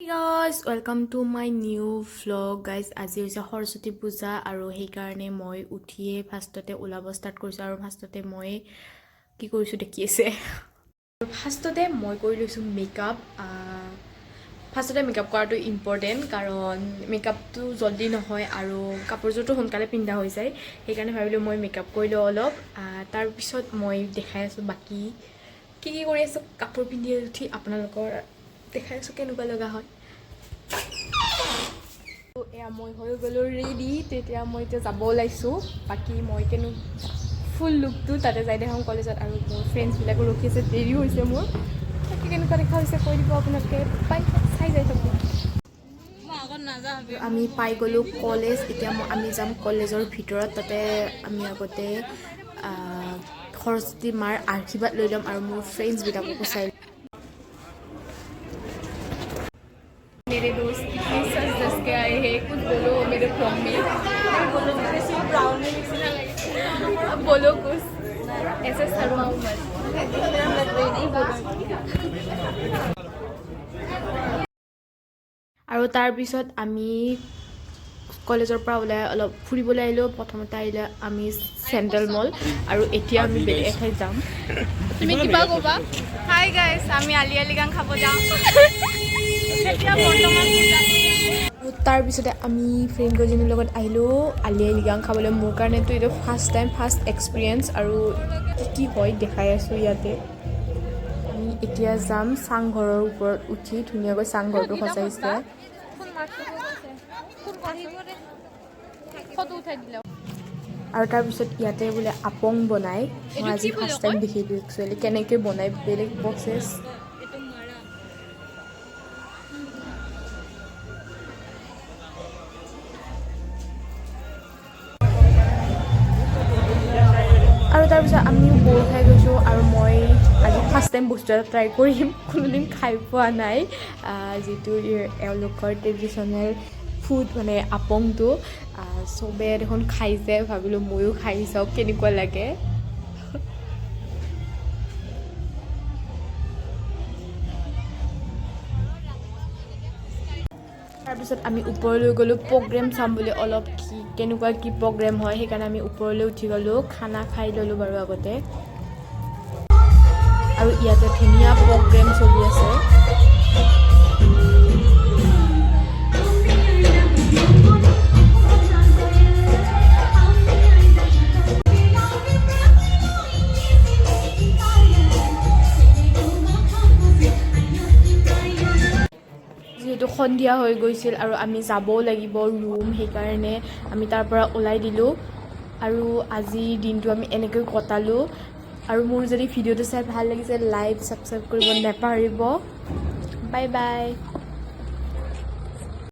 Hey guys, welcome to my new vlog guys. আজি হৈছে সৰস্বতী পূজা আৰু সেই কাৰণে মই উঠিয়ে ফাৰ্ষ্টতে ওলাব ষ্টাৰ্ট কৰিছো আৰু ফাৰ্ষ্টতে মই কি কৰিছো দেখি আছে। ফাৰ্ষ্টতে মই কৰি লৈছো মেকআপ। ফাৰ্ষ্টতে মেকআপ কৰাটো ইম্পৰ্টেণ্ট কাৰণ মেকআপটো জলদি নহয় আৰু কাপোৰযোৰটো সোনকালে পিন্ধা হৈ যায়। সেইকাৰণে ভাবিলোঁ মই মেকআপ কৰি লওঁ অলপ। তাৰপিছত মই দেখাই আছোঁ বাকী কি কৰি আছোঁ কাপোৰ পিন্ধি উঠি আপোনালোকৰ দেখাই আছোঁ কেনেকুৱা লগা হয়। এয়া মই হৈ গ'লো ৰেডি। তেতিয়া মই এতিয়া যাব ওলাইছোঁ। বাকী মই ফুল লুকটো তাতে যাই দেখাম কলেজত আৰু মোৰ ফ্ৰেণ্ডছবিলাকো ৰখি আছে, দেৰি হৈছে মোৰ। বাকী কেনেকুৱা দেখা হৈছে কৈ দিব আপোনালোকে, চাই যাই থাকোঁ। আমি পাই গ'লোঁ কলেজ। এতিয়া আমি যাম কলেজৰ ভিতৰত। তাতে আমি আগতে সৰস্বতী মাৰ আশীৰ্বাদ লৈ ল'ম আৰু মোৰ ফ্ৰেণ্ডছবিলাককো চাই मेरे दोस्त कितने सच दस के आए हैं, कुछ बोलो मेरे ब्लॉग में। बोलो अब बोलो कुछ ऐसे शर्माओ मत। আৰু তাৰপিছত আমি কলেজৰ পৰা ওলাই অলপ ফুৰিবলৈ আহিলোঁ। প্ৰথমতে আহিলে আমি চেণ্ট্ৰেল মল আৰু এতিয়া আমি বেলেগ এঠাইত যাম। তুমি কিবা ক'বা? হাই গাইছ, আমি আলি আই লিগাং খাব যাওঁ। তাৰপিছতে আমি ফ্ৰেণ্ড কেইজনীৰ লগত আহিলোঁ আলি আই লিগাং খাবলৈ। মোৰ কাৰণেতো এইটো ফাৰ্ষ্ট এক্সপিৰিয়েঞ্চ আৰু কি হয় দেখাই আছোঁ ইয়াতে। আমি এতিয়া যাম চাংঘৰৰ ওপৰত উঠি ধুনীয়াকৈ চাংঘৰটো সজাইছে। আৰু তাৰপিছত ইয়াতে বোলে আপং বনাই। মই আজি ফাৰ্ষ্ট টাইম দেখিলোঁ একচুৱেলি কেনেকৈ বনাই, বেলেগ প্ৰচেছ। আৰু তাৰপিছত আমিও বৰ খাই গৈছোঁ আৰু মই আজি ফাৰ্ষ্ট টাইম বস্তু এটা ট্ৰাই কৰিম, কোনোদিন খাই পোৱা নাই। যিটো এওঁলোকৰ ট্ৰেডিশ্যনেল ফুড মানে আপংটো চবে দেখোন খাইছে, ভাবিলোঁ ময়ো খাই চাওক কেনেকুৱা লাগে। তাৰপিছত আমি ওপৰলৈ গ'লোঁ প্ৰগ্ৰেম চাম বুলি, অলপ কেনেকুৱা কি প্ৰগ্ৰেম হয় সেইকাৰণে আমি ওপৰলৈ উঠি গ'লোঁ। খানা খাই ল'লোঁ বাৰু আগতে। আৰু ইয়াতে ধুনীয়া প্ৰগ্ৰেম চলি আছে। যিহেতু সন্ধিয়া হৈ গৈছিল আৰু আমি যাবও লাগিব ৰুম, সেইকাৰণে আমি তাৰ পৰা ওলাই দিলোঁ আৰু আজি দিনটো আমি এনেকৈ কটালোঁ। আৰু মোৰ যদি ভিডিঅ'টো চাই ভাল লাগিছে লাইক ছাবস্ক্ৰাইব কৰিব নাপাহৰিব। Bye bye.